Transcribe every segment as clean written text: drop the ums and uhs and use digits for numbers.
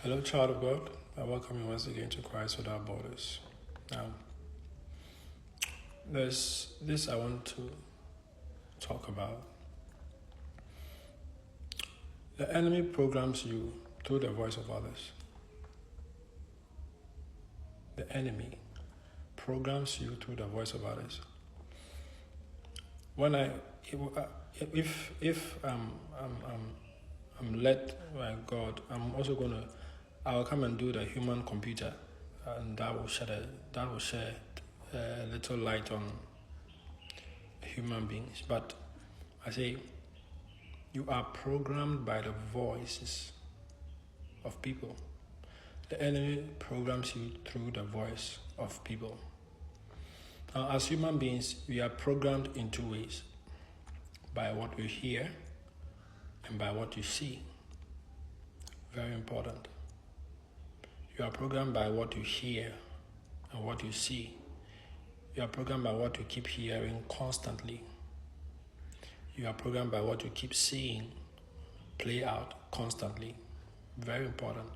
Hello, child of God. I welcome you once again to Christ Without Borders. Now, there's this I want to talk about. The enemy programs you through the voice of others. The enemy programs you through the voice of others. When if I'm led by God, I'll come and do the human computer, and that will shed a little light on human beings. But I say, you are programmed by the voices of people. The enemy programs you through the voice of people. Now, as human beings, we are programmed in two ways: by what we hear and by what you see. Very important. You are programmed by what you hear and what you see. You are programmed by what you keep hearing constantly. You are programmed by what you keep seeing play out constantly. Very important.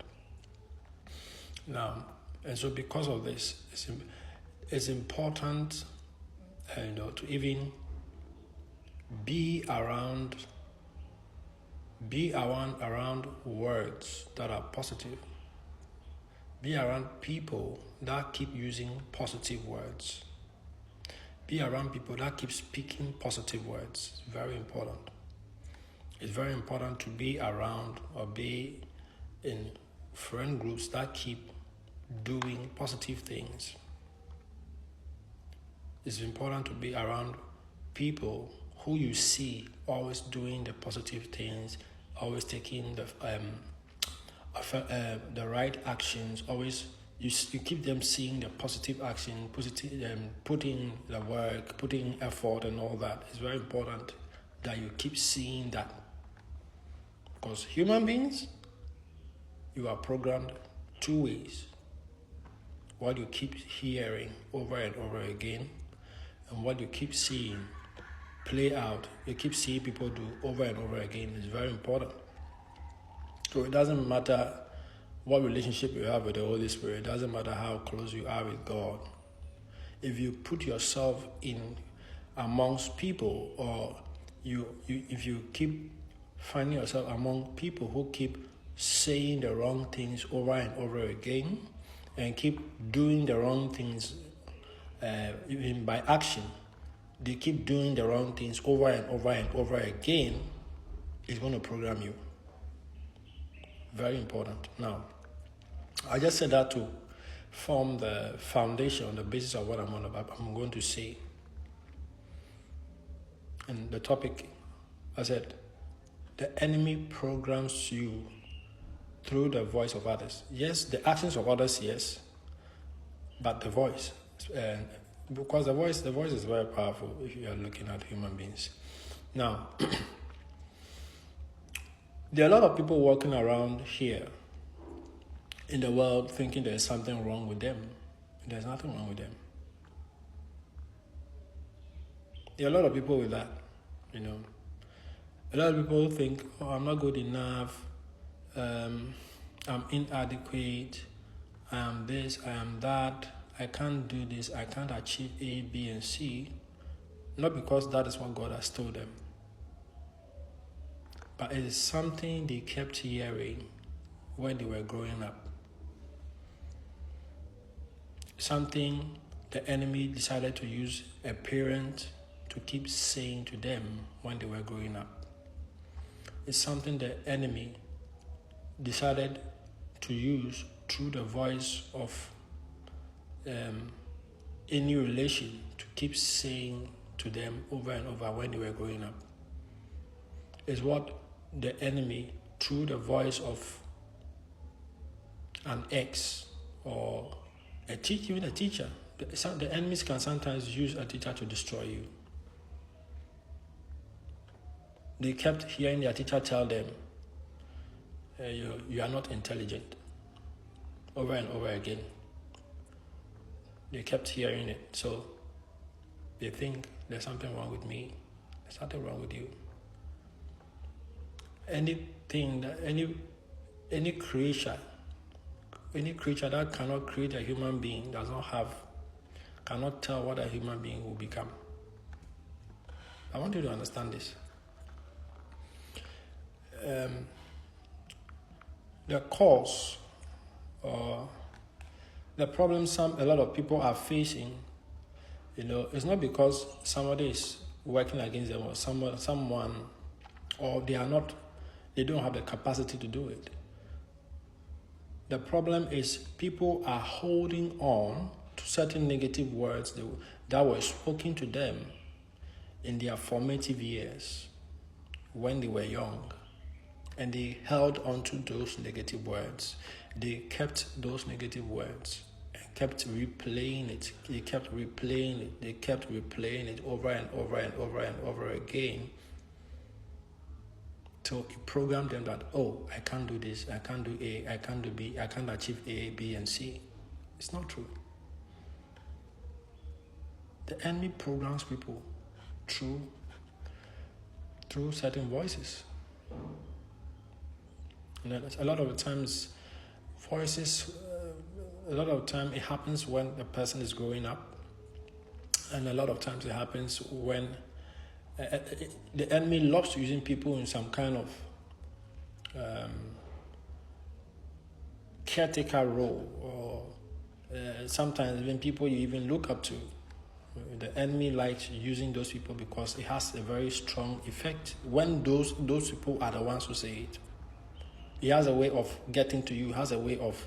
Now, and so because of this, it's important to even be around words that are positive. Be around people that keep using positive words. Be around people that keep speaking positive words. It's very important. It's very important to be around or be in friend groups that keep doing positive things. It's important to be around people who you see always doing the positive things, always taking the right actions, always you keep them seeing the positive action, putting the work, putting effort and all that. It's very important that you keep seeing that. Because human beings, you are programmed two ways. What you keep hearing over and over again, and what you keep seeing play out, you keep seeing people do over and over again is very important. So it doesn't matter what relationship you have with the Holy Spirit. It doesn't matter how close you are with God. If you put yourself in amongst people, or if you keep finding yourself among people who keep saying the wrong things over and over again, and keep doing the wrong things even by action, they keep doing the wrong things over and over and over again, it's going to program you. Very important. Now, I just said that to form the foundation, the basis of what I'm going to say. And the topic, I said, the enemy programs you through the voice of others. Yes, the actions of others, yes, but the voice, because the voice is very powerful if you are looking at human beings. Now, there are a lot of people walking around here in the world thinking there's something wrong with them. There's nothing wrong with them. There are a lot of people with that, A lot of people think, I'm not good enough, I'm inadequate, I am this, I am that, I can't do this, I can't achieve A, B, and C. Not because that is what God has told them, but it is something they kept hearing when they were growing up. Something the enemy decided to use a parent to keep saying to them when they were growing up. It's something the enemy decided to use through the voice of any relation to keep saying to them over and over when they were growing up. Is what the enemy, through the voice of an ex or even a teacher, the enemies can sometimes use a teacher to destroy you. They kept hearing their teacher tell them, you are not intelligent, over and over again. They kept hearing it, so they think there's something wrong with me, there's something wrong with you. Anything that any creature Any creature that cannot create a human being cannot tell what a human being will become. I want you to understand this. The cause or the problem a lot of people are facing, it's not because somebody is working against them or someone, or they don't have the capacity to do it. The problem is people are holding on to certain negative words that were spoken to them in their formative years when they were young. And they held on to those negative words. They kept those negative words and kept replaying it. They kept replaying it. They kept replaying it over and over and over and over again. So it programmed them that, I can't do this, I can't do A, I can't do B, I can't achieve A, B, and C. It's not true. The enemy programs people through certain voices. And a lot of the times, voices, a lot of the time it happens when the person is growing up. And a lot of times it happens when the enemy loves using people in some kind of caretaker role, or sometimes even people you even look up to. The enemy likes using those people because it has a very strong effect when those people are the ones who say it. He has a way of getting to you, has a way of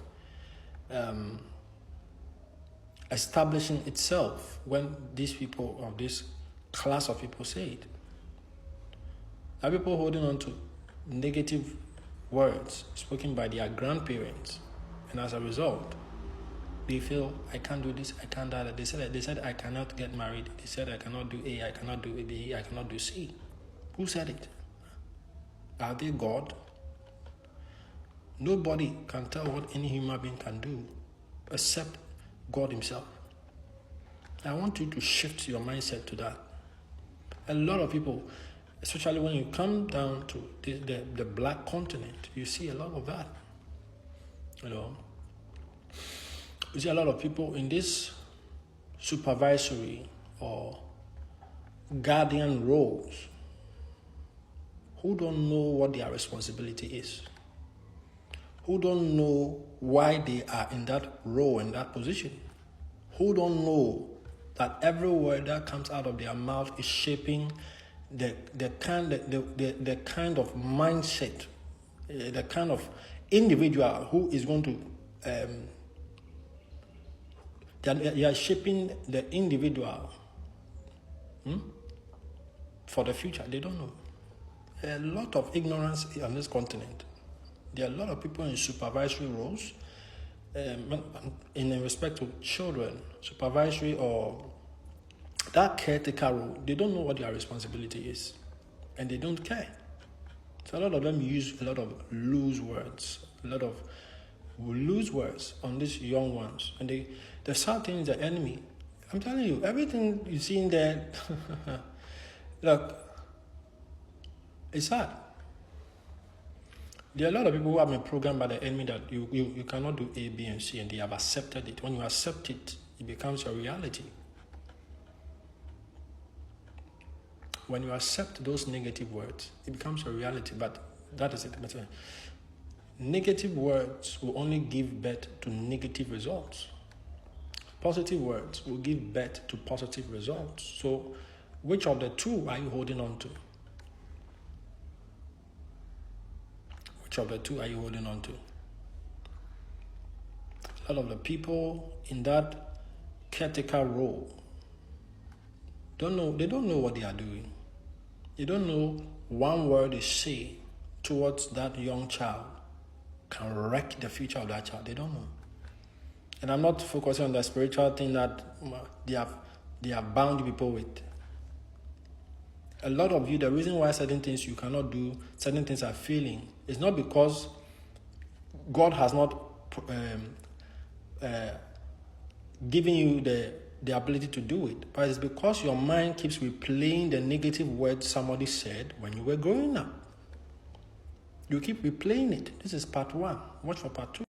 establishing itself when these people or this class of people say it. There are people holding on to negative words spoken by their grandparents, and as a result, they feel, I can't do this, I can't do that. They said I cannot get married. They said I cannot do A, I cannot do B, I cannot do C. Who said it? Are they God? Nobody can tell what any human being can do except God himself. I want you to shift your mindset to that. A lot of people, especially when you come down to the black continent, you see a lot of that. You see a lot of people in this supervisory or guardian roles who don't know what their responsibility is, who don't know why they are in that role, in that position, who don't know that every word that comes out of their mouth is shaping the kind of mindset, the kind of individual who is going to they are shaping the individual for the future. They don't know. A lot of ignorance on this continent. There are a lot of people in supervisory roles, in respect to children, supervisory or that caretaker role. They don't know what their responsibility is, and they don't care. So a lot of them use a lot of loose words, on these young ones. And the sad thing is the enemy. I'm telling you, everything you see in there, look, it's sad. There are a lot of people who have been programmed by the enemy that you cannot do A, B, and C, and they have accepted it. When you accept it, it becomes your reality. When you accept those negative words, it becomes your reality. But that is it. Negative words will only give birth to negative results. Positive words will give birth to positive results. So, which of the two are you holding on to? Which of the two are you holding on to? A lot of the people in that caretaker role they don't know what they are doing. They don't know one word they say towards that young child can wreck the future of that child. They don't know. And I'm not focusing on the spiritual thing that they have bound people with. A lot of you, the reason why certain things you cannot do, certain things are failing, is not because God has not given you the ability to do it, but it's because your mind keeps replaying the negative words somebody said when you were growing up. You keep replaying it. This is part 1. Watch for part 2.